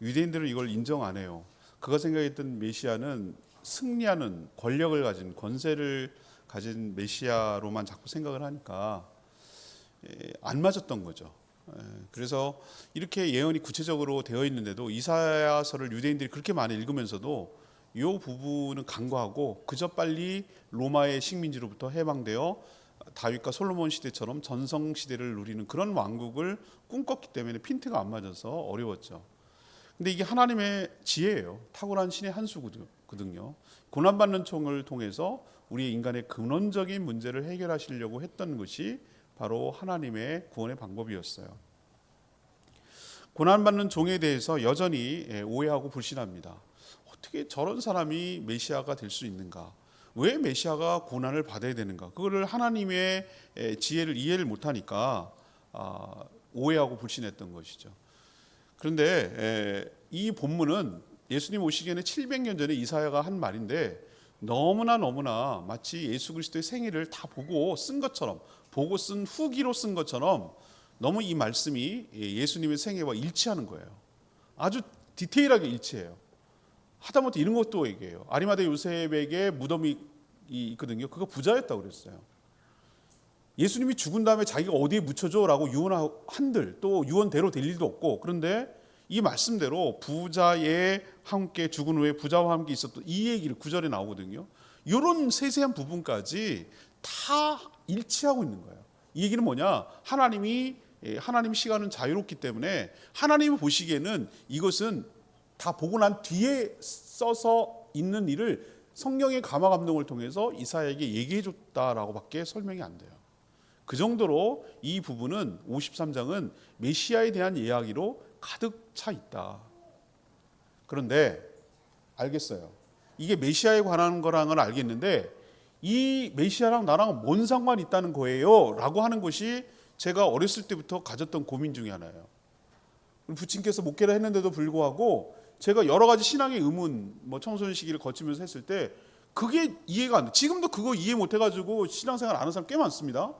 유대인들은 이걸 인정 안 해요. 그가 생각했던 메시아는 승리하는 권력을 가진 권세를 가진 메시아로만 자꾸 생각을 하니까 안 맞았던 거죠. 그래서 이렇게 예언이 구체적으로 되어 있는데도 이사야서를 유대인들이 그렇게 많이 읽으면서도 이 부분은 간과하고 그저 빨리 로마의 식민지로부터 해방되어 다윗과 솔로몬 시대처럼 전성 시대를 누리는 그런 왕국을 꿈꿨기 때문에 핀트가 안 맞아서 어려웠죠. 근데 이게 하나님의 지혜예요. 탁월한 신의 한 수거든요. 고난받는 총을 통해서 우리 인간의 근원적인 문제를 해결하시려고 했던 것이 바로 하나님의 구원의 방법이었어요. 고난받는 종에 대해서 여전히 오해하고 불신합니다. 어떻게 저런 사람이 메시아가 될 수 있는가? 왜 메시아가 고난을 받아야 되는가? 그거를 하나님의 지혜를 이해를 못하니까 오해하고 불신했던 것이죠. 그런데 이 본문은 예수님 오시기 전에 700년 전에 이사야가 한 말인데 너무나 마치 예수 그리스도의 생애를 다 보고 쓴 것처럼, 보고 쓴 후기로 쓴 것처럼 너무 이 말씀이 예수님의 생애와 일치하는 거예요. 아주 디테일하게 일치해요. 하다못해 이런 것도 얘기해요. 아리마대 요셉에게 무덤이 있거든요. 그거 부자였다고 그랬어요. 예수님이 죽은 다음에 자기가 어디에 묻혀줘라고 유언한들 또 유언대로 될 일도 없고, 그런데 이 말씀대로 부자의 함께 죽은 후에 부자와 함께 있었던 이 얘기를 9절에 나오거든요. 이런 세세한 부분까지 다 일치하고 있는 거예요. 이 얘기는 뭐냐? 하나님 시간은 자유롭기 때문에 하나님이 보시기에는 이것은 다 보고 난 뒤에 써서 있는 일을 성령의 감화 감동을 통해서 이사야에게 얘기해 줬다라고 밖에 설명이 안 돼요. 그 정도로 이 부분은 53장은 메시아에 대한 이야기로 가득 차 있다. 그런데 알겠어요. 이게 메시아에 관한 거랑은 알겠는데 이 메시아랑 나랑 뭔 상관이 있다는 거예요? 라고 하는 것이 제가 어렸을 때부터 가졌던 고민 중에 하나예요. 부친께서 목회를 했는데도 불구하고 제가 여러 가지 신앙의 의문, 청소년 시기를 거치면서 했을 때 그게 이해가 안 돼. 지금도 그거 이해 못 해가지고 신앙생활 안 하는 사람 꽤 많습니다.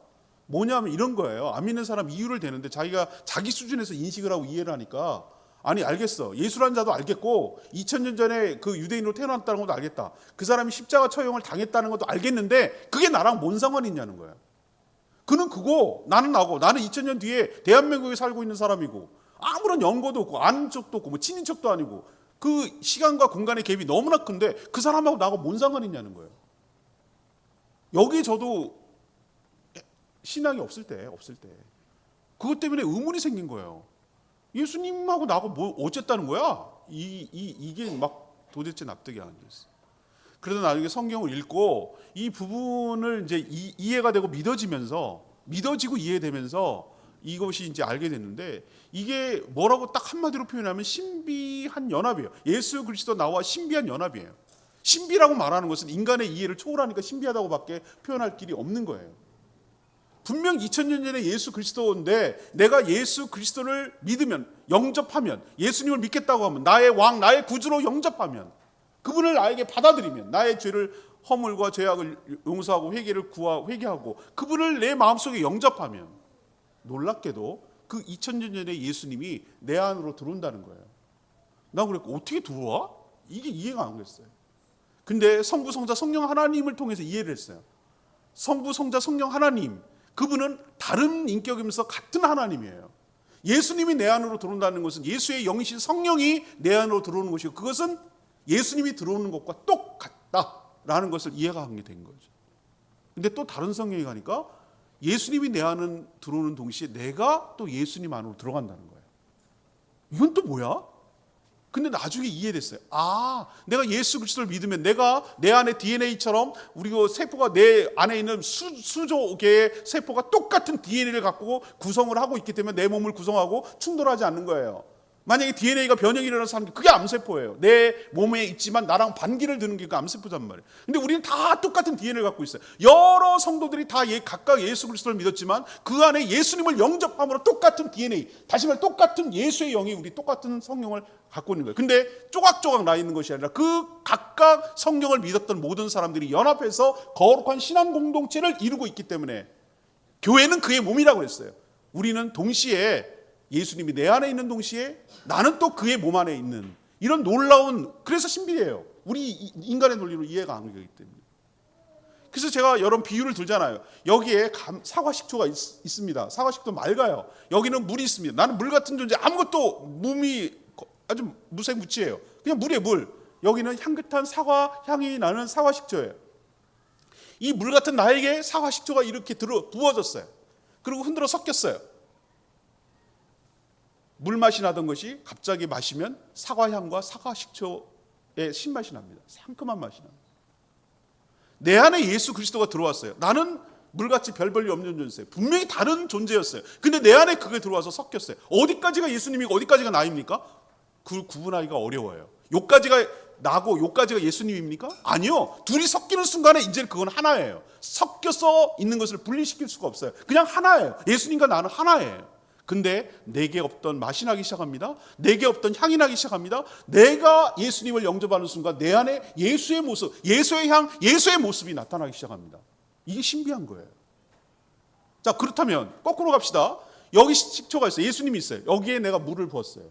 뭐냐면 이런 거예요. 안 믿는 사람 이유를 대는데 자기가 자기 수준에서 인식을 하고 이해를 하니까, 아니 알겠어. 예수라는 자도 알겠고 2000년 전에 그 유대인으로 태어났다는 것도 알겠다. 그 사람이 십자가 처형을 당했다는 것도 알겠는데 그게 나랑 뭔 상관이 있냐는 거야. 그는 그거, 나는 나고, 나는 2000년 뒤에 대한민국에 살고 있는 사람이고 아무런 연고도 없고 아는 척도 없고 친인척도 아니고 그 시간과 공간의 갭이 너무나 큰데 그 사람하고 나하고 뭔 상관이 있냐는 거예요. 여기 저도 신앙이 없을 때 그것 때문에 의문이 생긴 거예요. 예수님하고 나하고 뭐 어쨌다는 거야? 이게 막 도대체 납득이 안 됐어요. 그래서 나중에 성경을 읽고 이 부분을 이제 이해가 되고 믿어지고 이해되면서 이것이 이제 알게 됐는데, 이게 뭐라고 딱 한마디로 표현하면 신비한 연합이에요. 예수 그리스도 나와 신비한 연합이에요. 신비라고 말하는 것은 인간의 이해를 초월하니까 신비하다고밖에 표현할 길이 없는 거예요. 분명 2000년 전에 예수 그리스도인데 내가 예수 그리스도를 믿으면, 영접하면, 예수님을 믿겠다고 하면, 나의 왕, 나의 구주로 영접하면, 그분을 나에게 받아들이면, 나의 죄를, 허물과 죄악을 용서하고 회개하고 그분을 내 마음속에 영접하면, 놀랍게도 그 2000년 전에 예수님이 내 안으로 들어온다는 거예요. 나 그랬고 어떻게 들어와? 이게 이해가 안 됐어요. 근데 성부, 성자, 성령 하나님을 통해서 이해를 했어요. 성부, 성자, 성령 하나님, 그분은 다른 인격이면서 같은 하나님이에요. 예수님이 내 안으로 들어온다는 것은 예수의 영이신 성령이 내 안으로 들어오는 것이고, 그것은 예수님이 들어오는 것과 똑같다라는 것을 이해가 하게 된 거죠. 근데 또 다른 성경에 가니까 예수님이 내 안에 들어오는 동시에 내가 또 예수님 안으로 들어간다는 거예요. 이건 또 뭐야? 근데 나중에 이해됐어요. 내가 예수 그리스도를 믿으면 내가 내 안에 DNA처럼, 우리 그 세포가 내 안에 있는 수조 개의 세포가 똑같은 DNA를 갖고 구성을 하고 있기 때문에 내 몸을 구성하고 충돌하지 않는 거예요. 만약에 DNA가 변형이 일어나서 하는 게 그게 암세포예요. 내 몸에 있지만 나랑 반기를 드는 게 그 암세포란 말이에요. 근데 우리는 다 똑같은 DNA를 갖고 있어요. 여러 성도들이 다 각각 예수 그리스도를 믿었지만 그 안에 예수님을 영접함으로 똑같은 DNA, 다시 말해 똑같은 예수의 영이 우리 똑같은 성령을 갖고 있는 거예요. 근데 조각조각 나 있는 것이 아니라 그 각각 성령을 믿었던 모든 사람들이 연합해서 거룩한 신앙 공동체를 이루고 있기 때문에 교회는 그의 몸이라고 했어요. 우리는 동시에 예수님이 내 안에 있는 동시에 나는 또 그의 몸 안에 있는 이런 놀라운, 그래서 신비해요. 우리 인간의 논리로 이해가 안 되기 때문에. 그래서 제가 여러 비유를 들잖아요. 여기에 사과식초가 있습니다. 사과식초 맑아요. 여기는 물이 있습니다. 나는 물 같은 존재, 아무것도 몸이 아주 무색무취해요. 그냥 물이에요, 물. 여기는 향긋한 사과 향이 나는 사과식초예요. 이 물 같은 나에게 사과식초가 이렇게 부어졌어요. 그리고 흔들어 섞였어요. 물맛이 나던 것이 갑자기 마시면 사과향과 사과식초의 신맛이 납니다. 상큼한 맛이 납니다. 내 안에 예수 그리스도가 들어왔어요. 나는 물같이 별 볼일 없는 존재예요. 분명히 다른 존재였어요. 근데 내 안에 그게 들어와서 섞였어요. 어디까지가 예수님이고 어디까지가 나입니까? 그 구분하기가 어려워요. 요까지가 나고 요까지가 예수님입니까? 아니요. 둘이 섞이는 순간에 이제 그건 하나예요. 섞여서 있는 것을 분리시킬 수가 없어요. 그냥 하나예요. 예수님과 나는 하나예요. 근데 내게 없던 맛이 나기 시작합니다. 내게 없던 향이 나기 시작합니다. 내가 예수님을 영접하는 순간 내 안에 예수의 모습, 예수의 향, 예수의 모습이 나타나기 시작합니다. 이게 신비한 거예요. 자, 그렇다면 거꾸로 갑시다. 여기 식초가 있어요. 예수님이 있어요. 여기에 내가 물을 부었어요.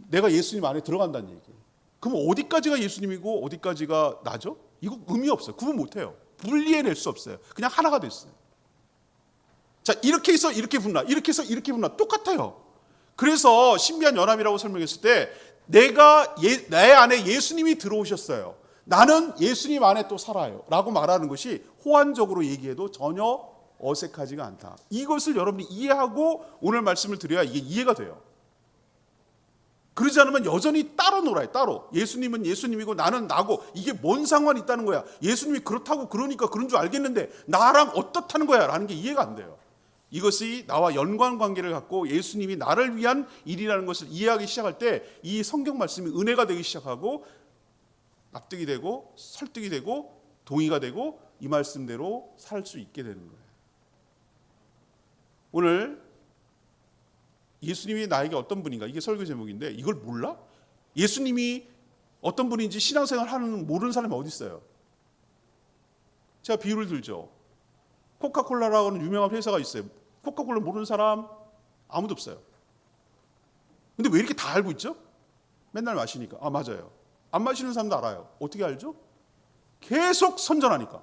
내가 예수님 안에 들어간다는 얘기예요. 그럼 어디까지가 예수님이고 어디까지가 나죠? 이거 의미 없어요. 구분 못해요. 분리해낼 수 없어요. 그냥 하나가 됐어요. 자, 이렇게 해서 이렇게 분나, 이렇게 해서 이렇게 분나, 똑같아요. 그래서 신비한 연합이라고 설명했을 때 내가 내 안에 예수님이 들어오셨어요. 나는 예수님 안에 또 살아요. 라고 말하는 것이 호환적으로 얘기해도 전혀 어색하지가 않다. 이것을 여러분이 이해하고 오늘 말씀을 드려야 이게 이해가 돼요. 그러지 않으면 여전히 따로 놀아요. 따로. 예수님은 예수님이고 나는 나고 이게 뭔 상관이 있다는 거야. 예수님이 그렇다고 그러니까 그런 줄 알겠는데 나랑 어떻다는 거야 라는 게 이해가 안 돼요. 이것이 나와 연관관계를 갖고 예수님이 나를 위한 일이라는 것을 이해하기 시작할 때 이 성경 말씀이 은혜가 되기 시작하고 납득이 되고 설득이 되고 동의가 되고 이 말씀대로 살 수 있게 되는 거예요. 오늘 예수님이 나에게 어떤 분인가, 이게 설교 제목인데 이걸 몰라? 예수님이 어떤 분인지 신앙생활 하는 모르는 사람이 어디 있어요? 제가 비유를 들죠. 코카콜라라고 하는 유명한 회사가 있어요. 코카콜라 모르는 사람 아무도 없어요. 근데 왜 이렇게 다 알고 있죠? 맨날 마시니까. 아, 맞아요. 안 마시는 사람도 알아요. 어떻게 알죠? 계속 선전하니까.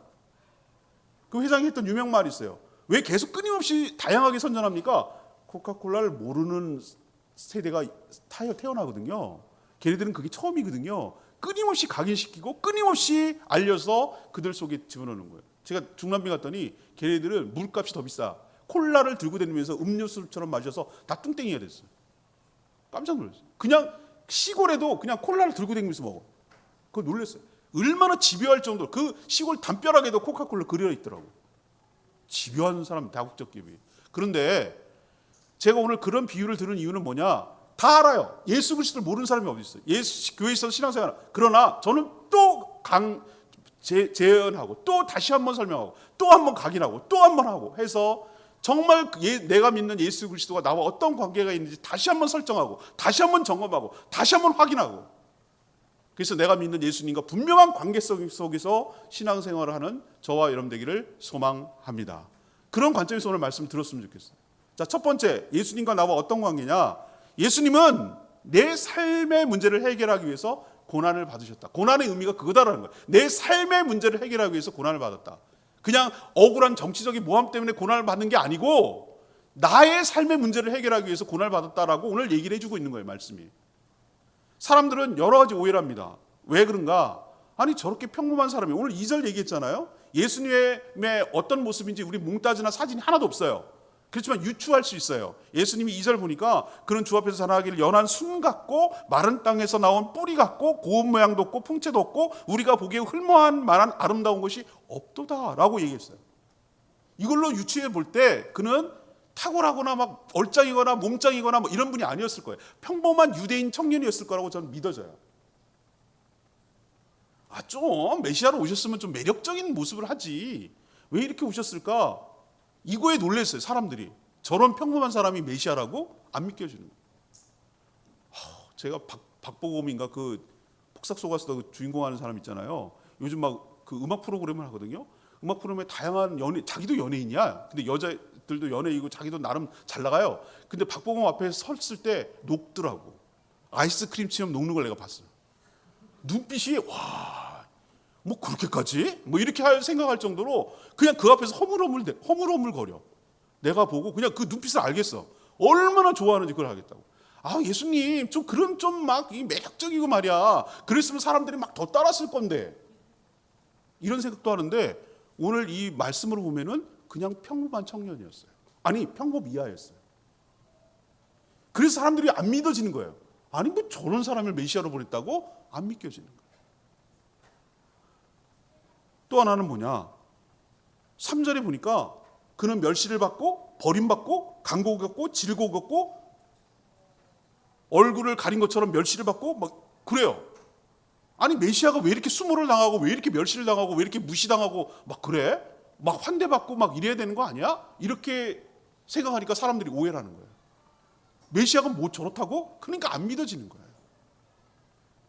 그 회장이 했던 유명 말이 있어요. 왜 계속 끊임없이 다양하게 선전합니까? 코카콜라를 모르는 세대가 태어나거든요. 걔네들은 그게 처음이거든요. 끊임없이 각인시키고 끊임없이 알려서 그들 속에 집어넣는 거예요. 제가 중남미 갔더니 걔네들은 물값이 더 비싸. 콜라를 들고 다니면서 음료수처럼 마셔서 다 뚱땡이가 됐어요. 깜짝 놀랐어요. 그냥 시골에도 그냥 콜라를 들고 다니면서 먹어. 그거 놀랐어요. 얼마나 집요할 정도로 그 시골 담벼락에도 코카콜라 그려 있더라고. 집요한 사람, 다국적 기업이. 그런데 제가 오늘 그런 비유를 들은 이유는 뭐냐? 다 알아요. 예수 그리스도를 모르는 사람이 어디 있어요? 교회에서 신앙생활. 그러나 저는 또 재연하고 또 다시 한번 설명하고 또 한번 각인하고 또 한번 하고 해서 정말 내가 믿는 예수 그리스도가 나와 어떤 관계가 있는지 다시 한번 설정하고 다시 한번 점검하고 다시 한번 확인하고, 그래서 내가 믿는 예수님과 분명한 관계 속에서 신앙생활을 하는 저와 여러분 되기를 소망합니다. 그런 관점에서 오늘 말씀 들었으면 좋겠어요. 자, 첫 번째, 예수님과 나와 어떤 관계냐? 예수님은 내 삶의 문제를 해결하기 위해서 고난을 받으셨다. 고난의 의미가 그거다라는 거예요. 내 삶의 문제를 해결하기 위해서 고난을 받았다. 그냥 억울한 정치적인 모함 때문에 고난을 받는 게 아니고 나의 삶의 문제를 해결하기 위해서 고난을 받았다라고 오늘 얘기를 해주고 있는 거예요, 말씀이. 사람들은 여러 가지 오해를 합니다. 왜 그런가? 아니, 저렇게 평범한 사람이, 오늘 2절 얘기했잖아요. 예수님의 어떤 모습인지 우리 몽따주나 사진이 하나도 없어요. 그렇지만 유추할 수 있어요. 예수님이 2절 보니까 그런 주 앞에서 자라기를 연한 순 같고 마른 땅에서 나온 뿌리 같고 고운 모양도 없고 풍채도 없고 우리가 보기에 흠모할 만한 아름다운 것이 없도다라고 얘기했어요. 이걸로 유추해 볼 때 그는 탁월하거나 막 얼짱이거나 몸짱이거나 뭐 이런 분이 아니었을 거예요. 평범한 유대인 청년이었을 거라고 저는 믿어져요. 아, 좀 메시아로 오셨으면 좀 매력적인 모습을 하지. 왜 이렇게 오셨을까? 이거에 놀랐어요, 사람들이. 저런 평범한 사람이 메시아라고 안 믿겨지는 거예요. 제가 박보검인가 그 폭삭 속았수다 그 주인공 하는 사람 있잖아요. 요즘 막 그 음악 프로그램을 하거든요. 음악 프로그램에 다양한 자기도 연예인이야. 근데 것들도 연예이고 자기도 나름 잘 나가요. 근데 박보검 앞에 섰을 때 녹더라고. 아이스크림처럼 녹는 걸 내가 봤어요. 눈빛이 뭐 그렇게까지? 뭐 이렇게 생각할 정도로 그냥 그 앞에서 허물허물 거려. 내가 보고 그냥 그 눈빛을 알겠어. 얼마나 좋아하는지 그걸 알겠다고. 예수님 좀 그런 좀 막 매력적이고 말이야. 그랬으면 사람들이 막 더 따랐을 건데. 이런 생각도 하는데 오늘 이 말씀으로 보면은 그냥 평범한 청년이었어요. 아니 평범 이하였어요. 그래서 사람들이 안 믿어지는 거예요. 아니 뭐 저런 사람을 메시아로 보냈다고? 안 믿겨지는 거예요. 또 하나는 뭐냐? 3절에 보니까 그는 멸시를 받고 버림받고 간고겼고 질고겼고 얼굴을 가린 것처럼 멸시를 받고 막 그래요. 아니 메시아가 왜 이렇게 수모를 당하고 왜 이렇게 멸시를 당하고 왜 이렇게 무시당하고 막 그래? 막 환대받고 막 이래야 되는 거 아니야? 이렇게 생각하니까 사람들이 오해를 하는 거예요. 메시아가 뭐 저렇다고? 그러니까 안 믿어지는 거예요.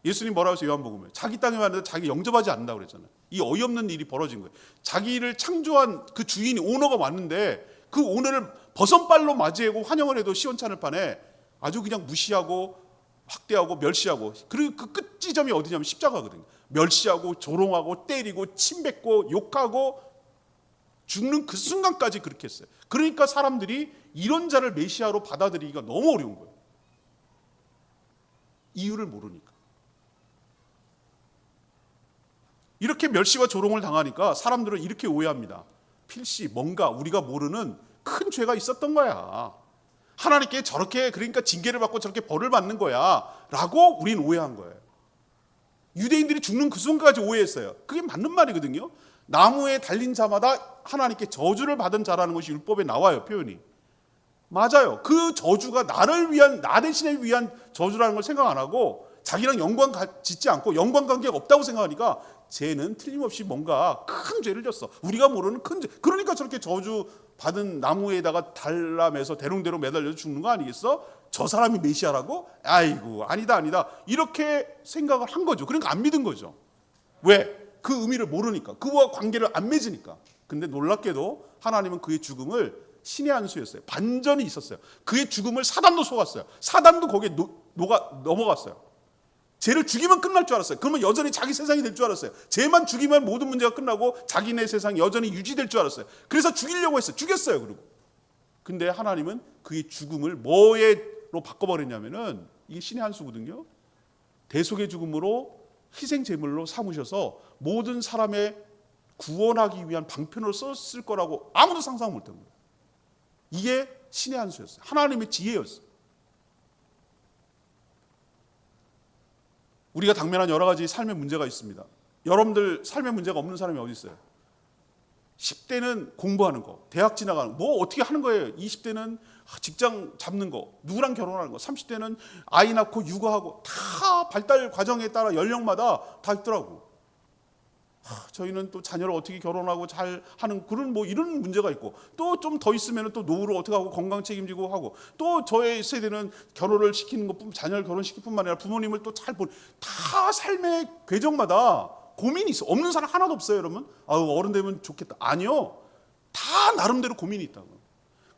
예수님 뭐라고 했어요? 요한복음에 자기 땅에 왔는데 자기 영접하지 않는다고 그랬잖아요. 이 어이없는 일이 벌어진 거예요. 자기를 창조한 그 주인이 오너가 왔는데 그 오너를 버선발로 맞이하고 환영을 해도 시원찮을판에 아주 그냥 무시하고 학대하고 멸시하고 그리고 그 끝 지점이 어디냐면 십자가거든요. 멸시하고 조롱하고 때리고 침뱉고 욕하고 죽는 그 순간까지 그렇게 했어요. 그러니까 사람들이 이런 자를 메시아로 받아들이기가 너무 어려운 거예요. 이유를 모르니까. 이렇게 멸시와 조롱을 당하니까 사람들은 이렇게 오해합니다. 필시 뭔가 우리가 모르는 큰 죄가 있었던 거야. 하나님께 저렇게 그러니까 징계를 받고 저렇게 벌을 받는 거야 라고 우린 오해한 거예요. 유대인들이 죽는 그 순간까지 오해했어요. 그게 맞는 말이거든요. 나무에 달린 자마다 하나님께 저주를 받은 자라는 것이 율법에 나와요. 표현이. 맞아요. 그 저주가 나를 위한 나 대신에 위한 저주라는 걸 생각 안 하고 자기랑 연관 짓지 않고 연관관계가 없다고 생각하니까 쟤는 틀림없이 뭔가 큰 죄를 졌어. 우리가 모르는 큰 죄. 그러니까 저렇게 저주 받은 나무에다가 달람해서 대롱대롱 매달려서 죽는 거 아니겠어? 저 사람이 메시아라고? 아이고 아니다. 이렇게 생각을 한 거죠. 그러니까 안 믿은 거죠. 왜? 그 의미를 모르니까. 그와 관계를 안 맺으니까. 근데 놀랍게도 하나님은 그의 죽음을 신의 한 수였어요. 반전이 있었어요. 그의 죽음을 사단도 속았어요. 사단도 거기에 넘어갔어요. 쟤를 죽이면 끝날 줄 알았어요. 그러면 여전히 자기 세상이 될 줄 알았어요. 쟤만 죽이면 모든 문제가 끝나고 자기네 세상이 여전히 유지될 줄 알았어요. 그래서 죽이려고 했어요. 죽였어요. 그리고. 근데 하나님은 그의 죽음을 뭐로 바꿔버렸냐면은 이게 신의 한 수거든요. 대속의 죽음으로 희생 제물로 삼으셔서 모든 사람의 구원하기 위한 방편으로 썼을 거라고 아무도 상상 못한 거예요. 이게 신의 한 수였어요. 하나님의 지혜였어요. 우리가 당면한 여러 가지 삶의 문제가 있습니다. 여러분들 삶의 문제가 없는 사람이 어디 있어요? 10대는 공부하는 거, 대학 지나가는 거, 뭐 어떻게 하는 거예요. 20대는 직장 잡는 거, 누구랑 결혼하는 거, 30대는 아이 낳고 육아하고 다 발달 과정에 따라 연령마다 다 있더라고. 저희는 또 자녀를 어떻게 결혼하고 잘 하는 그런 뭐 이런 문제가 있고 또 좀 더 있으면 또 노후를 어떻게 하고 건강 책임지고 하고 또 저의 세대는 결혼을 시키는 것뿐 자녀를 결혼시킬 뿐만 아니라 부모님을 또 잘 본 다 삶의 궤적마다 고민이 있어. 없는 사람 하나도 없어요, 여러분. 어른 되면 좋겠다. 아니요. 다 나름대로 고민이 있다고.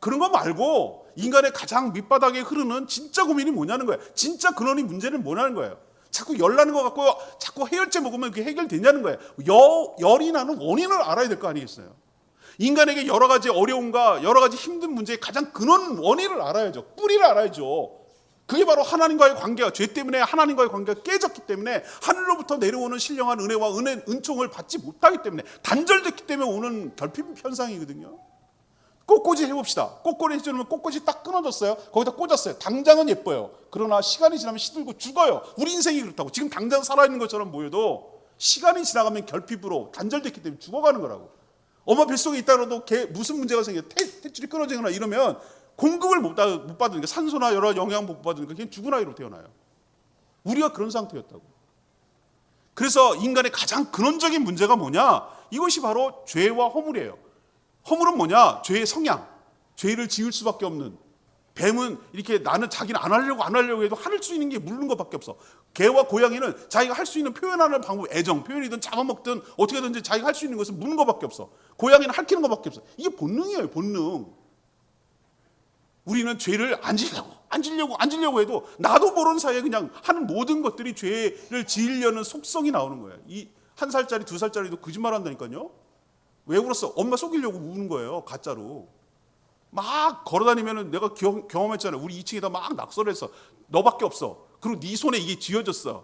그런 거 말고 인간의 가장 밑바닥에 흐르는 진짜 고민이 뭐냐는 거예요. 진짜 근원이 문제는 뭐냐는 거예요. 자꾸 열나는 것 같고 자꾸 해열제 먹으면 그게 해결되냐는 거예요. 열이 나는 원인을 알아야 될 거 아니겠어요. 인간에게 여러 가지 어려움과 여러 가지 힘든 문제의 가장 근원 원인을 알아야죠. 뿌리를 알아야죠. 그게 바로 하나님과의 관계가 죄 때문에 하나님과의 관계가 깨졌기 때문에 하늘로부터 내려오는 신령한 은혜와 은총을 받지 못하기 때문에 단절됐기 때문에 오는 결핍 현상이거든요. 꽃꽂이 해봅시다. 꽃꽂이 해주면 꽃꽂이 딱 끊어졌어요. 거기다 꽂았어요. 당장은 예뻐요. 그러나 시간이 지나면 시들고 죽어요. 우리 인생이 그렇다고. 지금 당장 살아있는 것처럼 보여도 시간이 지나가면 결핍으로 단절됐기 때문에 죽어가는 거라고. 엄마 뱃속에 있다가도 무슨 문제가 생겨 탯줄이 끊어지거나 이러면 공급을 못 받으니까 산소나 여러 영양 못 받으니까 그냥 죽은 아이로 태어나요. 우리가 그런 상태였다고. 그래서 인간의 가장 근원적인 문제가 뭐냐? 이것이 바로 죄와 허물이에요. 허물은 뭐냐? 죄의 성향. 죄를 지을 수밖에 없는. 뱀은 이렇게 나는 자기는 안 하려고 해도 할 수 있는 게 물는 것밖에 없어. 개와 고양이는 자기가 할 수 있는 표현하는 방법, 애정, 표현이든 잡아먹든 어떻게든지 자기가 할 수 있는 것은 물는 것밖에 없어. 고양이는 핥히는 것밖에 없어. 이게 본능이에요, 본능. 우리는 죄를 안 지려고 해도 나도 모르는 사이에 그냥 하는 모든 것들이 죄를 지으려는 속성이 나오는 거예요. 이 1살짜리 2살짜리도 거짓말 한다니까요. 왜 울었어? 엄마 속이려고 우는 거예요. 가짜로. 막 걸어다니면은 내가 경험했잖아요. 우리 2층에다 막 낙서를 했어. 너밖에 없어. 그리고 네 손에 이게 쥐어졌어.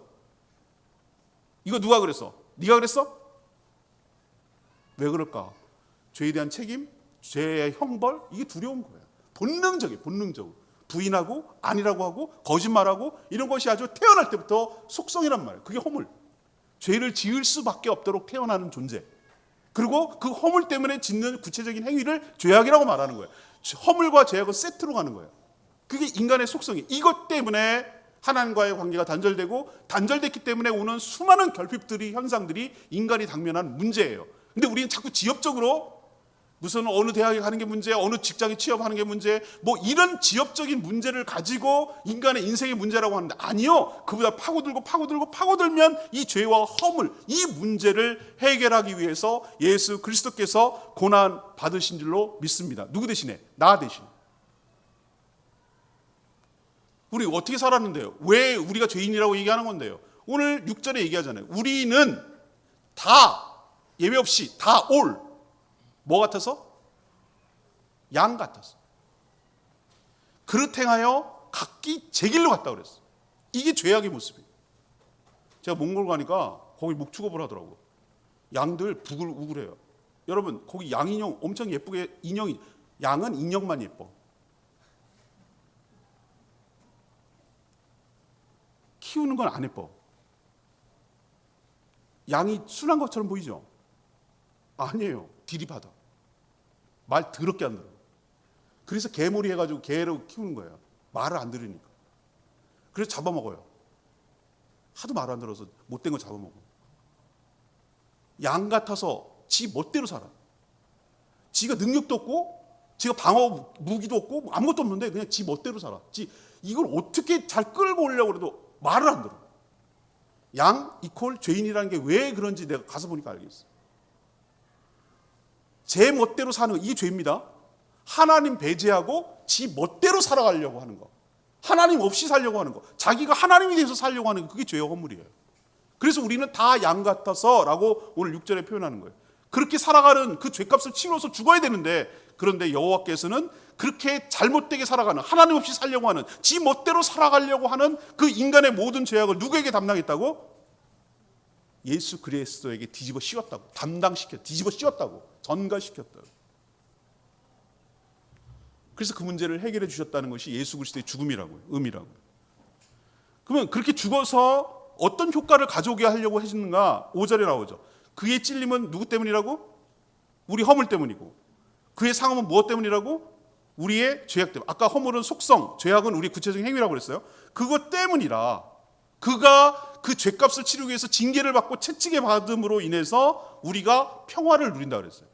이거 누가 그랬어? 네가 그랬어? 왜 그럴까? 죄에 대한 책임, 죄의 형벌, 이게 두려운 거예요. 본능적으로. 부인하고 아니라고 하고 거짓말하고 이런 것이 아주 태어날 때부터 속성이란 말이에요. 그게 허물. 죄를 지을 수밖에 없도록 태어나는 존재. 그리고 그 허물 때문에 짓는 구체적인 행위를 죄악이라고 말하는 거예요. 허물과 죄악은 세트로 가는 거예요. 그게 인간의 속성이. 이것 때문에 하나님과의 관계가 단절되고 단절됐기 때문에 오는 수많은 결핍들이 현상들이 인간이 당면한 문제예요. 근데 우리는 자꾸 지엽적으로 무슨 어느 대학에 가는 게 문제, 어느 직장에 취업하는 게 문제, 뭐 이런 지엽적인 문제를 가지고 인간의 인생의 문제라고 하는데 아니요. 그보다 파고들면 이 죄와 허물, 이 문제를 해결하기 위해서 예수 그리스도께서 고난 받으신 줄로 믿습니다. 누구 대신에? 나 대신. 우리 어떻게 살았는데요? 왜 우리가 죄인이라고 얘기하는 건데요? 오늘 6절에 얘기하잖아요. 우리는 다 예외 없이 다 뭐 같아서? 양 같아서. 그릇 행하여 각기 제 길로 갔다 그랬어. 이게 죄악의 모습이에요. 제가 몽골 가니까 거기 목축업을 하더라고요. 양들 부글우글해요. 여러분 거기 양 인형 엄청 예쁘게 인형이, 양은 인형만 예뻐. 키우는 건 안 예뻐. 양이 순한 것처럼 보이죠? 아니에요. 디리바다. 말 더럽게 안 들어. 그래서 개몰이 해가지고 개로 키우는 거예요. 말을 안 들으니까. 그래서 잡아먹어요. 하도 말 안 들어서 못된 거 잡아먹어. 양 같아서 지 멋대로 살아. 지가 능력도 없고 지가 방어 무기도 없고 아무것도 없는데 그냥 지 멋대로 살아. 이걸 어떻게 잘 끌고 오려고 해도 말을 안 들어. 양 이퀄 죄인이라는 게 왜 그런지 내가 가서 보니까 알겠어. 제 멋대로 사는 거, 이게 죄입니다. 하나님 배제하고 지 멋대로 살아가려고 하는 거. 하나님 없이 살려고 하는 거. 자기가 하나님이 돼서 살려고 하는 거. 그게 죄의 허물이에요. 그래서 우리는 다 양 같아서 라고 오늘 6절에 표현하는 거예요. 그렇게 살아가는 그 죄값을 치러서 죽어야 되는데, 그런데 여호와께서는 그렇게 잘못되게 살아가는, 하나님 없이 살려고 하는, 지 멋대로 살아가려고 하는 그 인간의 모든 죄악을 누구에게 담당했다고? 예수 그리스도에게 뒤집어 씌웠다고. 뒤집어 씌웠다고. 전가시켰다고. 그래서 그 문제를 해결해 주셨다는 것이 예수 그리스도의 죽음이라고요. 의미라고요. 그러면 그렇게 죽어서 어떤 효과를 가져오게 하려고 해주는가? 5절에 나오죠. 그의 찔림은 누구 때문이라고? 우리 허물 때문이고. 그의 상함은 무엇 때문이라고? 우리의 죄악 때문. 아까 허물은 속성, 죄악은 우리 구체적인 행위라고 그랬어요. 그것 때문이라. 그가 그 죄값을 치르기 위해서 징계를 받고 채찍에 맞음으로 인해서 우리가 평화를 누린다 그랬어요.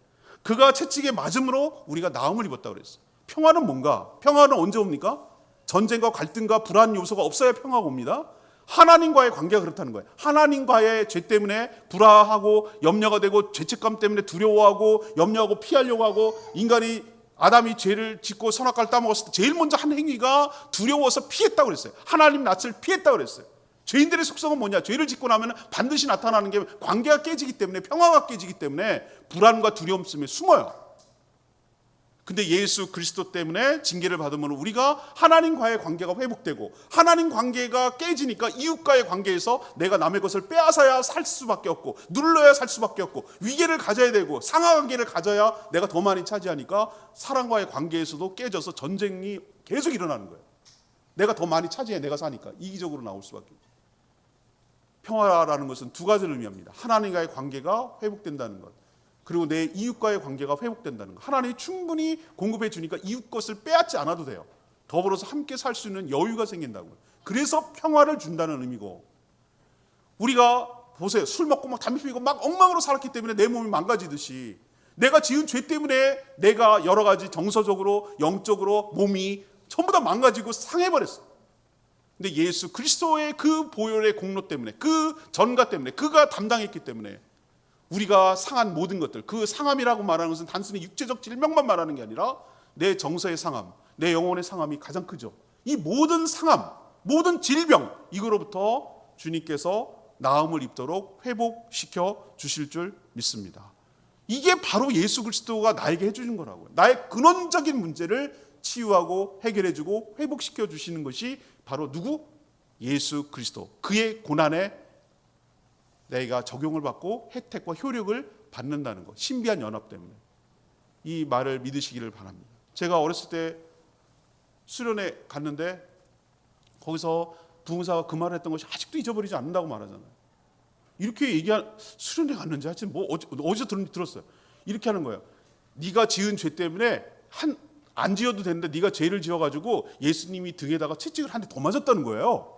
그가 채찍에 맞음으로 우리가 나음을 입었다 그랬어요. 평화는 뭔가? 평화는 언제 옵니까? 전쟁과 갈등과 불안 요소가 없어야 평화가 옵니다. 하나님과의 관계가 그렇다는 거예요. 하나님과의 죄 때문에 불화하고 염려가 되고 죄책감 때문에 두려워하고 염려하고 피하려고 하고, 인간이 아담이 죄를 짓고 선악과를 따먹었을 때 제일 먼저 한 행위가 두려워서 피했다고 그랬어요. 하나님 낯을 피했다고 그랬어요. 죄인들의 속성은 뭐냐? 죄를 짓고 나면 반드시 나타나는 게 관계가 깨지기 때문에, 평화가 깨지기 때문에 불안과 두려움 속에 숨어요. 근데 예수 그리스도 때문에 징계를 받으면 우리가 하나님과의 관계가 회복되고, 하나님 관계가 깨지니까 이웃과의 관계에서 내가 남의 것을 빼앗아야 살 수밖에 없고, 눌러야 살 수밖에 없고, 위계를 가져야 되고 상하 관계를 가져야 내가 더 많이 차지하니까 사람과의 관계에서도 깨져서 전쟁이 계속 일어나는 거예요. 내가 더 많이 차지해, 내가 사니까. 이기적으로 나올 수밖에 없어요. 평화라는 것은 두 가지를 의미합니다. 하나님과의 관계가 회복된다는 것, 그리고 내 이웃과의 관계가 회복된다는 것. 하나님이 충분히 공급해 주니까 이웃 것을 빼앗지 않아도 돼요. 더불어서 함께 살 수 있는 여유가 생긴다고요. 그래서 평화를 준다는 의미고, 우리가 보세요. 술 먹고 막 담배 피우고 막 엉망으로 살았기 때문에 내 몸이 망가지듯이, 내가 지은 죄 때문에 내가 여러 가지 정서적으로 영적으로 몸이 전부 다 망가지고 상해버렸어. 근데 예수 그리스도의 그 보혈의 공로 때문에, 그 전가 때문에, 그가 담당했기 때문에 우리가 상한 모든 것들, 그 상함이라고 말하는 것은 단순히 육체적 질병만 말하는 게 아니라 내 정서의 상함, 내 영혼의 상함이 가장 크죠. 이 모든 상함, 모든 질병, 이거로부터 주님께서 나음을 입도록 회복시켜 주실 줄 믿습니다. 이게 바로 예수 그리스도가 나에게 해주는 거라고요. 나의 근원적인 문제를 치유하고 해결해주고 회복시켜 주시는 것이 바로 누구? 예수 그리스도. 그의 고난에 내가 적용을 받고 혜택과 효력을 받는다는 것. 신비한 연합 때문에. 이 말을 믿으시기를 바랍니다. 제가 어렸을 때 수련회 갔는데 거기서 부흥사가 그 말을 했던 것이 아직도 잊어버리지 않는다고 말하잖아요. 이렇게 수련회 갔는지 하여튼 어디서 들었어요. 이렇게 하는 거예요. 네가 지은 죄 때문에 안 지어도 되는데 네가 죄를 지어가지고 예수님이 등에다가 채찍을 한 대 더 맞았다는 거예요.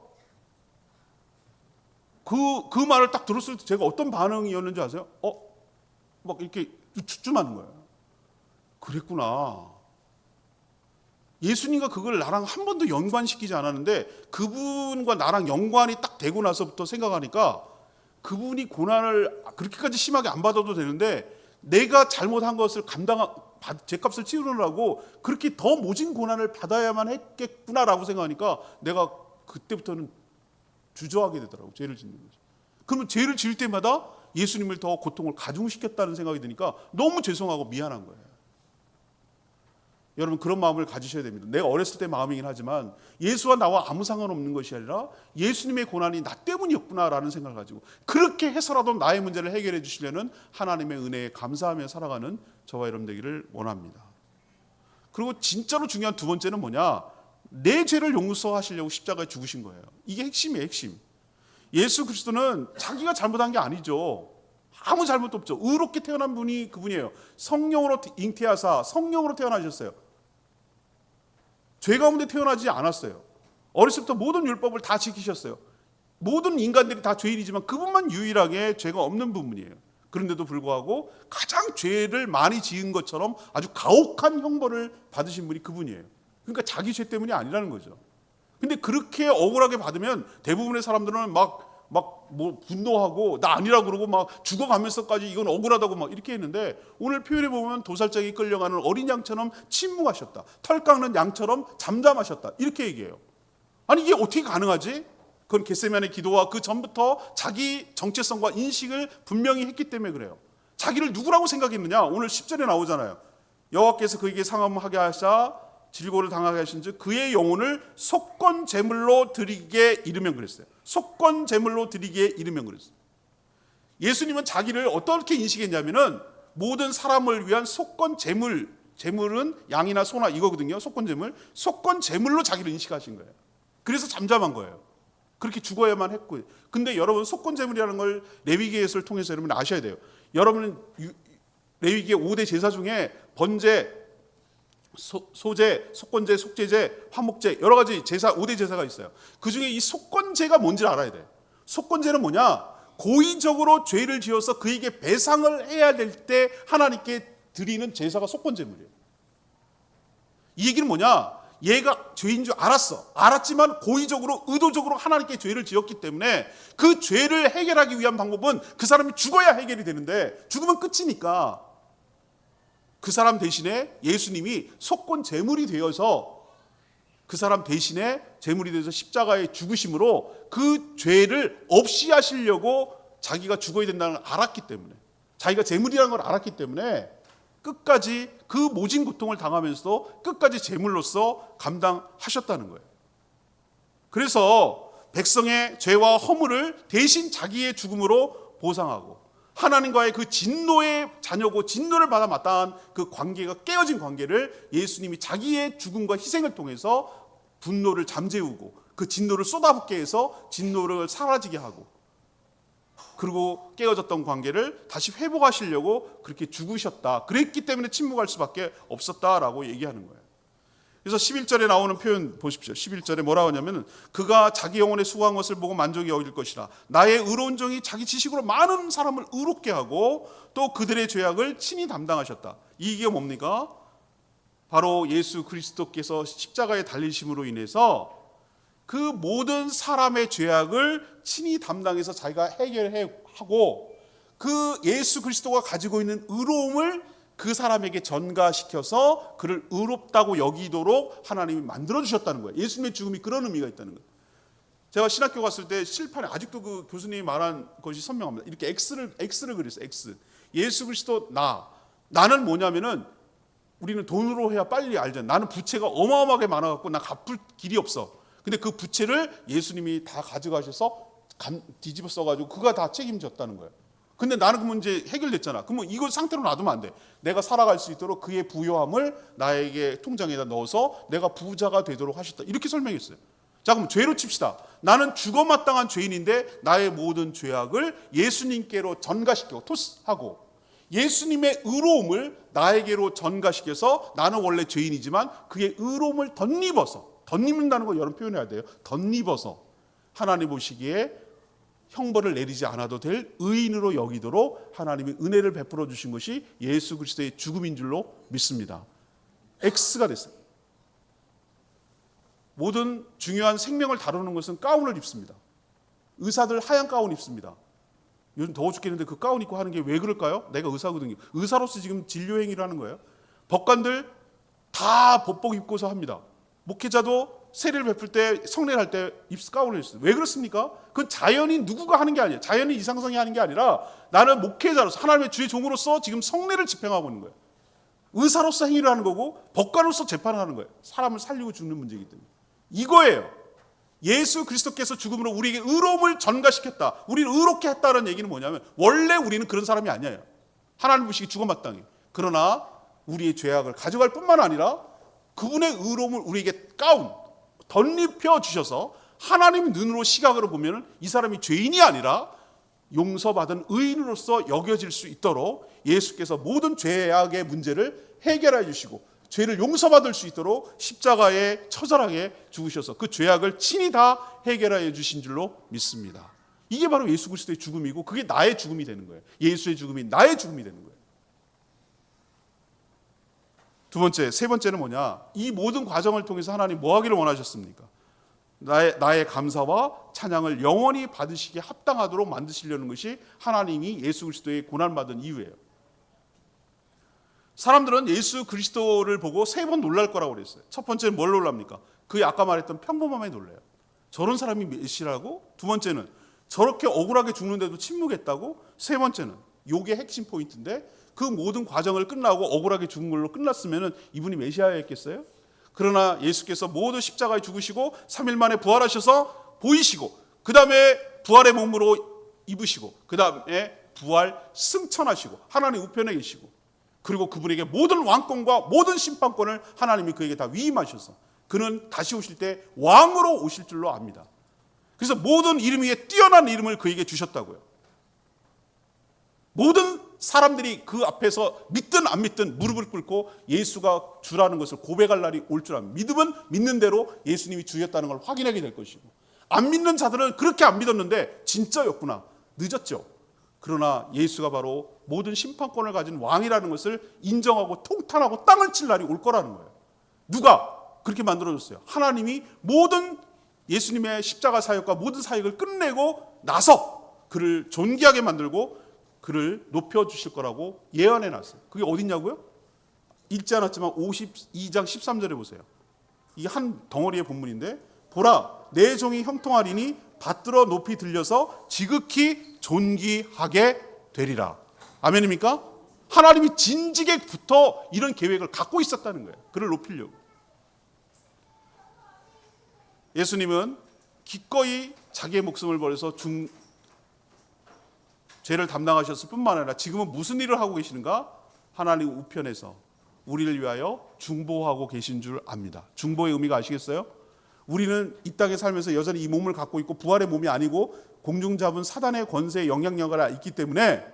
그 말을 딱 들었을 때 제가 어떤 반응이었는지 아세요? 막 이렇게 주춤하는 거예요. 그랬구나. 예수님과 그걸 나랑 한 번도 연관시키지 않았는데 그분과 나랑 연관이 딱 되고 나서부터 생각하니까 그분이 고난을 그렇게까지 심하게 안 받아도 되는데 내가 잘못한 것을 죄값을 치르느라고 그렇게 더 모진 고난을 받아야만 했겠구나라고 생각하니까 내가 그때부터는 주저하게 되더라고요. 죄를 짓는 거죠. 그러면 죄를 지을 때마다 예수님을 더 고통을 가중시켰다는 생각이 드니까 너무 죄송하고 미안한 거예요. 여러분 그런 마음을 가지셔야 됩니다. 내가 어렸을 때 마음이긴 하지만 예수와 나와 아무 상관없는 것이 아니라 예수님의 고난이 나 때문이었구나라는 생각을 가지고 그렇게 해서라도 나의 문제를 해결해 주시려는 하나님의 은혜에 감사하며 살아가는 저와 여러분 되기를 원합니다. 그리고 진짜로 중요한 두 번째는 뭐냐? 내 죄를 용서하시려고 십자가에 죽으신 거예요. 이게 핵심이에요. 핵심. 예수 그리스도는 자기가 잘못한 게 아니죠. 아무 잘못도 없죠. 의롭게 태어난 분이 그분이에요. 성령으로 잉태하사 성령으로 태어나셨어요. 죄 가운데 태어나지 않았어요. 어렸을 때부터 모든 율법을 다 지키셨어요. 모든 인간들이 다 죄인이지만 그분만 유일하게 죄가 없는 부분이에요. 그런데도 불구하고 가장 죄를 많이 지은 것처럼 아주 가혹한 형벌을 받으신 분이 그분이에요. 그러니까 자기 죄 때문이 아니라는 거죠. 근데 그렇게 억울하게 받으면 대부분의 사람들은 막 분노하고 나 아니라고 그러고 막 죽어가면서까지 이건 억울하다고 막 이렇게 했는데 오늘 표현에 보면 도살장에 끌려가는 어린 양처럼 침묵하셨다. 털 깎는 양처럼 잠잠하셨다. 이렇게 얘기해요. 아니 이게 어떻게 가능하지? 그건 겟세마네 기도와 그 전부터 자기 정체성과 인식을 분명히 했기 때문에 그래요. 자기를 누구라고 생각했느냐? 오늘 10절에 나오잖아요. 여호와께서 그에게 상함하게 하사 질고를 당하게 하신즉 그의 영혼을 속건 제물로 드리게 이르면 그랬어요. 속건 제물로 드리게 이르면 그랬어요. 예수님은 자기를 어떻게 인식했냐면은 모든 사람을 위한 속건 제물은 양이나 소나 이거거든요. 속건 제물로 자기를 인식하신 거예요. 그래서 잠잠한 거예요. 그렇게 죽어야만 했고. 근데 여러분 속건 제물이라는 걸 레위기에서를 통해서 여러분 아셔야 돼요. 여러분은 레위기의 5대 제사 중에 번제, 소제, 속건제, 속죄제, 화목제 여러 가지 제사 5대 제사가 있어요. 그중에 이 속건제가 뭔지를 알아야 돼요. 속건제는 뭐냐? 고의적으로 죄를 지어서 그에게 배상을 해야 될 때 하나님께 드리는 제사가 속건제물이에요. 이 얘기는 뭐냐? 얘가 죄인 줄 알았지만 고의적으로 의도적으로 하나님께 죄를 지었기 때문에 그 죄를 해결하기 위한 방법은 그 사람이 죽어야 해결이 되는데 죽으면 끝이니까 그 사람 대신에 예수님이 속건 제물이 되어서 그 사람 대신에 제물이 되어서 십자가에 죽으심으로 그 죄를 없이 하시려고 자기가 죽어야 된다는 걸 알았기 때문에 자기가 제물이라는 걸 알았기 때문에 끝까지 그 모진 고통을 당하면서도 끝까지 제물로서 감당하셨다는 거예요. 그래서 백성의 죄와 허물을 대신 자기의 죽음으로 보상하고 하나님과의 그 진노의 자녀고 진노를 받아 마땅한 그 관계가 깨어진 관계를 예수님이 자기의 죽음과 희생을 통해서 분노를 잠재우고 그 진노를 쏟아붓게 해서 진노를 사라지게 하고 그리고 깨어졌던 관계를 다시 회복하시려고 그렇게 죽으셨다. 그랬기 때문에 침묵할 수밖에 없었다라고 얘기하는 거예요. 그래서 11절에 나오는 표현 보십시오. 11절에 뭐라고 하냐면 그가 자기 영혼에 수고한 것을 보고 만족이 여길 것이라. 나의 의로운 종이 자기 지식으로 많은 사람을 의롭게 하고 또 그들의 죄악을 친히 담당하셨다. 이게 뭡니까? 바로 예수 그리스도께서 십자가에 달리심으로 인해서 그 모든 사람의 죄악을 친히 담당해서 자기가 해결하고 그 예수 그리스도가 가지고 있는 의로움을 그 사람에게 전가시켜서 그를 의롭다고 여기도록 하나님이 만들어주셨다는 거예요. 예수님의 죽음이 그런 의미가 있다는 거예요. 제가 신학교 갔을 때 칠판에 아직도 그 교수님이 말한 것이 선명합니다. 이렇게 X를 그렸어요. X. 예수 그리스도 나는 뭐냐면은 우리는 돈으로 해야 빨리 알잖아요. 나는 부채가 어마어마하게 많아갖고 나 갚을 길이 없어. 근데 그 부채를 예수님이 다 가져가셔서 뒤집어 써가지고 그가 다 책임졌다는 거예요. 근데 나는 그 문제 해결됐잖아. 그러면 이거 상태로 놔두면 안 돼. 내가 살아갈 수 있도록 그의 부요함을 나에게 통장에다 넣어서 내가 부자가 되도록 하셨다. 이렇게 설명했어요. 자, 그럼 죄로 칩시다. 나는 죽어마땅한 죄인인데 나의 모든 죄악을 예수님께로 전가시키고 토스하고 예수님의 의로움을 나에게로 전가시켜서 나는 원래 죄인이지만 그의 의로움을 덧입는다는 거 여러분 표현해야 돼요. 덧입어서 하나님 보시기에 형벌을 내리지 않아도 될 의인으로 여기도록 하나님의 은혜를 베풀어 주신 것이 예수 그리스도의 죽음인 줄로 믿습니다. X가 됐어요. 모든 중요한 생명을 다루는 것은 가운을 입습니다. 의사들 하얀 가운 입습니다. 요즘 더워 죽겠는데 그 가운 입고 하는 게 왜 그럴까요? 내가 의사거든요. 의사로서 지금 진료 행위를 하는 거예요. 법관들 다 법복 입고서 합니다. 목회자도 세례를 베풀 때 성례를 할 때 가운을 입습니다. 왜 그렇습니까? 그건 자연인 누구가 하는 게 아니에요. 자연인 이상성이 하는 게 아니라 나는 목회자로서 하나님의 주의 종으로서 지금 성례를 집행하고 있는 거예요. 의사로서 행위를 하는 거고 법관으로서 재판을 하는 거예요. 사람을 살리고 죽는 문제이기 때문에. 이거예요. 예수 그리스도께서 죽음으로 우리에게 의로움을 전가시켰다. 우리를 의롭게 했다는 얘기는 뭐냐면 원래 우리는 그런 사람이 아니에요. 하나님 보시기 죽어마땅해. 그러나 우리의 죄악을 가져갈 뿐만 아니라 그분의 의로움을 우리에게 덧입혀 주셔서 하나님 눈으로 시각으로 보면 이 사람이 죄인이 아니라 용서받은 의인으로서 여겨질 수 있도록 예수께서 모든 죄악의 문제를 해결해 주시고 죄를 용서받을 수 있도록 십자가에 처절하게 죽으셔서 그 죄악을 친히 다 해결해 주신 줄로 믿습니다. 이게 바로 예수 그리스도의 죽음이고 그게 나의 죽음이 되는 거예요. 예수의 죽음이 나의 죽음이 되는 거예요. 세 번째는 뭐냐? 이 모든 과정을 통해서 하나님 뭐 하기를 원하셨습니까? 나의 감사와 찬양을 영원히 받으시기에 합당하도록 만드시려는 것이 하나님이 예수 그리스도의 고난받은 이유예요. 사람들은 예수 그리스도를 보고 3번 놀랄 거라고 그랬어요. 첫 번째는 뭘 놀랍니까? 그 아까 말했던 평범함에 놀라요. 저런 사람이 메시라고? 두 번째는 저렇게 억울하게 죽는데도 침묵했다고? 세 번째는 요게 핵심 포인트인데 그 모든 과정을 끝나고 억울하게 죽은 걸로 끝났으면 이분이 메시아였겠어요? 그러나 예수께서 모두 십자가에 죽으시고 3일 만에 부활하셔서 보이시고 그 다음에 부활의 몸으로 입으시고 그 다음에 부활 승천하시고 하나님 우편에 계시고 그리고 그분에게 모든 왕권과 모든 심판권을 하나님이 그에게 다 위임하셔서 그는 다시 오실 때 왕으로 오실 줄로 압니다. 그래서 모든 이름 위에 뛰어난 이름을 그에게 주셨다고요. 모든 사람들이 그 앞에서 믿든 안 믿든 무릎을 꿇고 예수가 주라는 것을 고백할 날이 올 줄 압니다. 믿으면 믿는 대로 예수님이 주였다는 걸 확인하게 될 것이고 안 믿는 자들은 그렇게 안 믿었는데 진짜였구나. 늦었죠. 그러나 예수가 바로 모든 심판권을 가진 왕이라는 것을 인정하고 통탄하고 땅을 칠 날이 올 거라는 거예요. 누가 그렇게 만들어줬어요? 하나님이 모든 예수님의 십자가 사역과 모든 사역을 끝내고 나서 그를 존귀하게 만들고 그를 높여주실 거라고 예언해 놨어요. 그게 어딨냐고요? 읽지 않았지만 52장 13절에 보세요. 이게 한 덩어리의 본문인데 보라 내 종이 형통하리니 받들어 높이 들려서 지극히 존귀하게 되리라. 아멘입니까? 하나님이 진지게부터 이런 계획을 갖고 있었다는 거예요. 그를 높이려고. 예수님은 기꺼이 자기의 목숨을 버려서 죄를 담당하셨을 뿐만 아니라 지금은 무슨 일을 하고 계시는가? 하나님 우편에서 우리를 위하여 중보하고 계신 줄 압니다. 중보의 의미가 아시겠어요? 우리는 이 땅에 살면서 여전히 이 몸을 갖고 있고 부활의 몸이 아니고 공중 잡은 사단의 권세에 영향력이 있기 때문에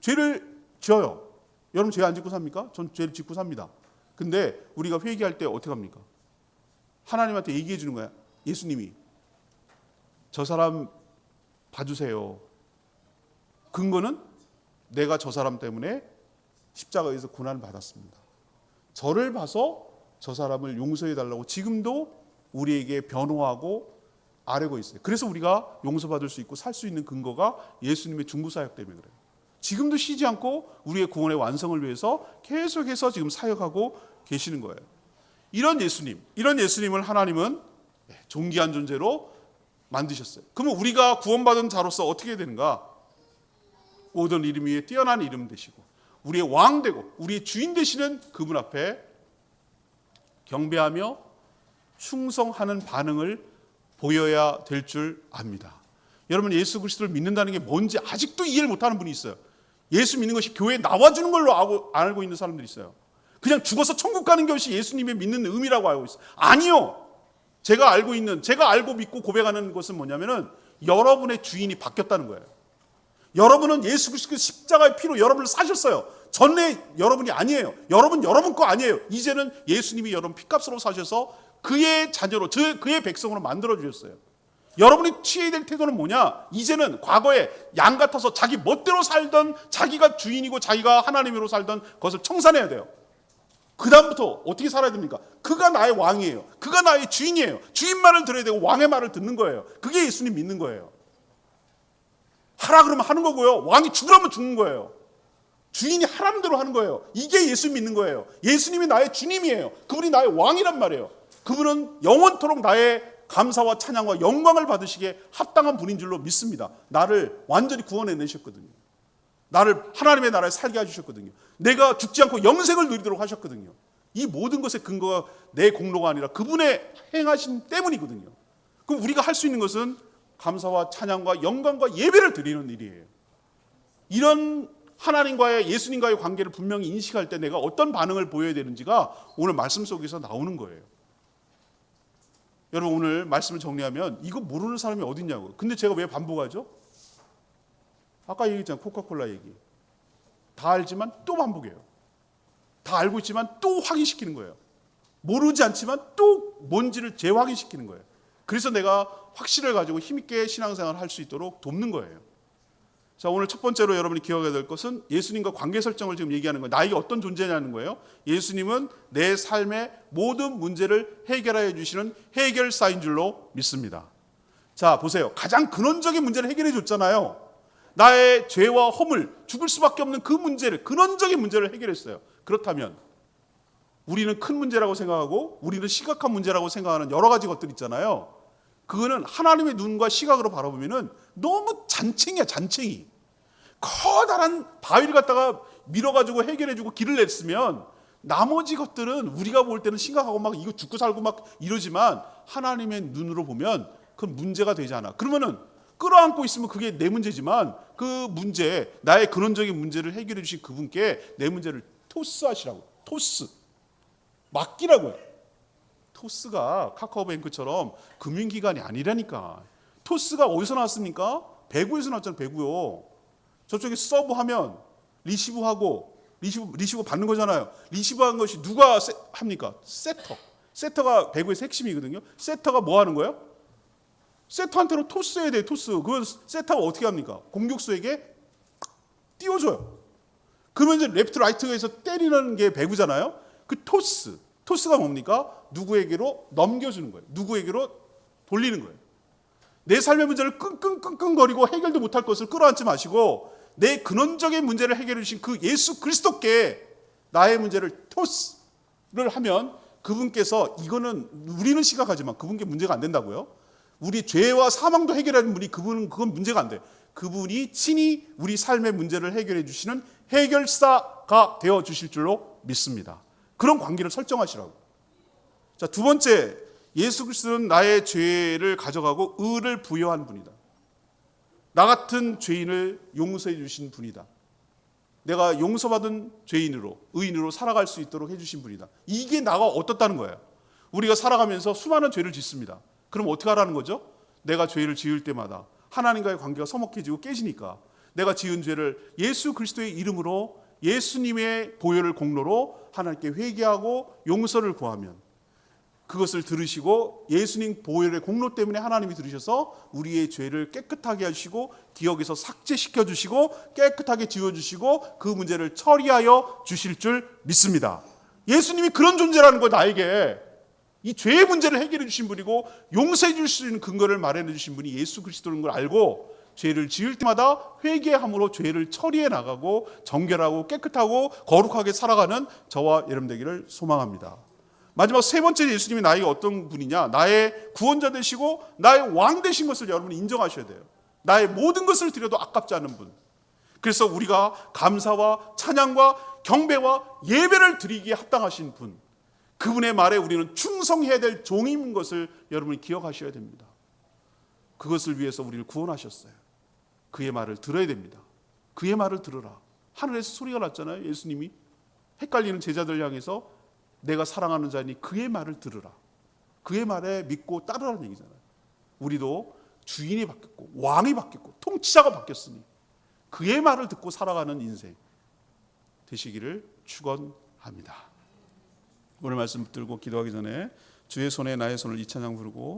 죄를 지어요. 여러분 죄 안 짓고 삽니까? 전 죄를 짓고 삽니다. 근데 우리가 회개할 때 어떻게 합니까? 하나님한테 얘기해 주는 거야. 예수님이 저 사람 봐주세요. 근거는 내가 저 사람 때문에 십자가에서 고난을 받았습니다. 저를 봐서 저 사람을 용서해 달라고 지금도 우리에게 변호하고 아뢰고 있어요. 그래서 우리가 용서받을 수 있고 살 수 있는 근거가 예수님의 중보사역 때문에 그래요. 지금도 쉬지 않고 우리의 구원의 완성을 위해서 계속해서 지금 사역하고 계시는 거예요. 이런 예수님을 하나님은 존귀한 존재로 만드셨어요. 그러면 우리가 구원받은 자로서 어떻게 되는가? 모든 이름 위에 뛰어난 이름 되시고 우리의 왕 되고 우리의 주인 되시는 그분 앞에 경배하며 충성하는 반응을 보여야 될 줄 압니다. 여러분, 예수 그리스도를 믿는다는 게 뭔지 아직도 이해를 못하는 분이 있어요. 예수 믿는 것이 교회에 나와주는 걸로 알고 있는 사람들이 있어요. 그냥 죽어서 천국 가는 것이 예수님의 믿는 의미라고 알고 있어요. 아니요. 제가 알고 믿고 고백하는 것은 뭐냐면은 여러분의 주인이 바뀌었다는 거예요. 여러분은 예수 그리스도 십자가의 피로 여러분을 사셨어요. 전에 여러분이 아니에요. 여러분 거 아니에요. 이제는 예수님이 여러분 피값으로 사셔서 그의 자녀로, 그의 백성으로 만들어 주셨어요. 여러분이 취해야 될 태도는 뭐냐? 이제는 과거에 양 같아서 자기 멋대로 살던, 자기가 주인이고 자기가 하나님으로 살던 것을 청산해야 돼요. 그 다음부터 어떻게 살아야 됩니까? 그가 나의 왕이에요. 그가 나의 주인이에요. 주인 말을 들어야 되고 왕의 말을 듣는 거예요. 그게 예수님 믿는 거예요. 하라 그러면 하는 거고요. 왕이 죽으라면 죽는 거예요. 주인이 하라는 대로 하는 거예요. 이게 예수 믿는 거예요. 예수님이 나의 주님이에요. 그분이 나의 왕이란 말이에요. 그분은 영원토록 나의 감사와 찬양과 영광을 받으시기에 합당한 분인 줄로 믿습니다. 나를 완전히 구원해내셨거든요. 나를 하나님의 나라에 살게 해주셨거든요. 내가 죽지 않고 영생을 누리도록 하셨거든요. 이 모든 것의 근거가 내 공로가 아니라 그분의 행하심 때문이거든요. 그럼 우리가 할 수 있는 것은 감사와 찬양과 영광과 예배를 드리는 일이에요. 이런 하나님과의, 예수님과의 관계를 분명히 인식할 때 내가 어떤 반응을 보여야 되는지가 오늘 말씀 속에서 나오는 거예요. 여러분, 오늘 말씀을 정리하면 이거 모르는 사람이 어디 있냐고요. 근데 제가 왜 반복하죠? 아까 얘기했잖아요. 코카콜라 얘기. 다 알지만 또 반복해요. 다 알고 있지만 또 확인시키는 거예요. 모르지 않지만 또 뭔지를 재확인시키는 거예요. 그래서 내가 확신을 가지고 힘있게 신앙생활을 할 수 있도록 돕는 거예요. 자, 오늘 첫 번째로 여러분이 기억해야 될 것은 예수님과 관계 설정을 지금 얘기하는 거예요. 나에게 어떤 존재냐는 거예요. 예수님은 내 삶의 모든 문제를 해결해 주시는 해결사인 줄로 믿습니다. 자, 보세요. 가장 근원적인 문제를 해결해 줬잖아요. 나의 죄와 허물, 죽을 수밖에 없는 그 문제를, 근원적인 문제를 해결했어요. 그렇다면 우리는 큰 문제라고 생각하고 우리는 심각한 문제라고 생각하는 여러 가지 것들 있잖아요. 그거는 하나님의 눈과 시각으로 바라보면은 너무 잔챙이야, 잔챙이. 커다란 바위를 갖다가 밀어가지고 해결해주고 길을 냈으면 나머지 것들은 우리가 볼 때는 심각하고 막 이거 죽고 살고 막 이러지만 하나님의 눈으로 보면 그건 문제가 되지 않아. 그러면은 끌어안고 있으면 그게 내 문제지만 그 문제, 나의 근원적인 문제를 해결해 주신 그분께 내 문제를 토스하시라고. 토스. 맡기라고요. 토스가 카카오뱅크처럼 금융기관이 아니라니까. 토스가 어디서 나왔습니까? 배구에서 나왔잖아요. 배구요. 저쪽에 서브하면 리시브하고 리시브 받는 거잖아요. 리시브하는 것이 누가 합니까? 세터. 세터가 배구의 핵심이거든요. 세터가 뭐 하는 거예요? 세터한테는 토스해야 돼요. 토스. 그건 세터가 어떻게 합니까? 공격수에게 띄워줘요. 그러면 이제 레프트 라이트에서 때리는 게 배구잖아요. 그 토스가 뭡니까? 누구에게로 넘겨주는 거예요. 누구에게로 돌리는 거예요. 내 삶의 문제를 끙끙거리고 해결도 못할 것을 끌어안지 마시고 내 근원적인 문제를 해결해 주신 그 예수 그리스도께 나의 문제를 토스를 하면 그분께서, 이거는 우리는 심각하지만 그분께 문제가 안 된다고요? 우리 죄와 사망도 해결하는 분이 그건 문제가 안 돼요. 그분이 친히 우리 삶의 문제를 해결해 주시는 해결사가 되어 주실 줄로 믿습니다. 그런 관계를 설정하시라고. 자, 두 번째, 예수 그리스도는 나의 죄를 가져가고 의를 부여한 분이다. 나 같은 죄인을 용서해 주신 분이다. 내가 용서받은 죄인으로, 의인으로 살아갈 수 있도록 해주신 분이다. 이게 나가 어떻다는 거예요. 우리가 살아가면서 수많은 죄를 짓습니다. 그럼 어떻게 하라는 거죠? 내가 죄를 지을 때마다 하나님과의 관계가 서먹해지고 깨지니까 내가 지은 죄를 예수 그리스도의 이름으로, 예수님의 보혈을 공로로 하나님께 회개하고 용서를 구하면 그것을 들으시고 예수님 보혈의 공로 때문에 하나님이 들으셔서 우리의 죄를 깨끗하게 하시고 기억에서 삭제시켜 주시고 깨끗하게 지워주시고 그 문제를 처리하여 주실 줄 믿습니다. 예수님이 그런 존재라는 거예요. 나에게 이 죄의 문제를 해결해 주신 분이고 용서해 줄 수 있는 근거를 마련해 주신 분이 예수 그리스도인 걸 알고 죄를 지을 때마다 회개함으로 죄를 처리해 나가고 정결하고 깨끗하고 거룩하게 살아가는 저와 여러분 되기를 소망합니다. 마지막 세 번째, 예수님이 나에게 어떤 분이냐? 나의 구원자 되시고 나의 왕 되신 것을 여러분이 인정하셔야 돼요. 나의 모든 것을 드려도 아깝지 않은 분. 그래서 우리가 감사와 찬양과 경배와 예배를 드리기에 합당하신 분, 그분의 말에 우리는 충성해야 될 종인 것을 여러분이 기억하셔야 됩니다. 그것을 위해서 우리를 구원하셨어요. 그의 말을 들어야 됩니다. 그의 말을 들으라. 하늘에서 소리가 났잖아요. 예수님이 헷갈리는 제자들 향해서 내가 사랑하는 자니 그의 말을 들으라. 그의 말에 믿고 따르라는 얘기잖아요. 우리도 주인이 바뀌었고 왕이 바뀌었고 통치자가 바뀌었으니 그의 말을 듣고 살아가는 인생 되시기를 축원합니다. 오늘 말씀 붙들고 기도하기 전에 주의 손에 나의 손을 이 찬양 부르고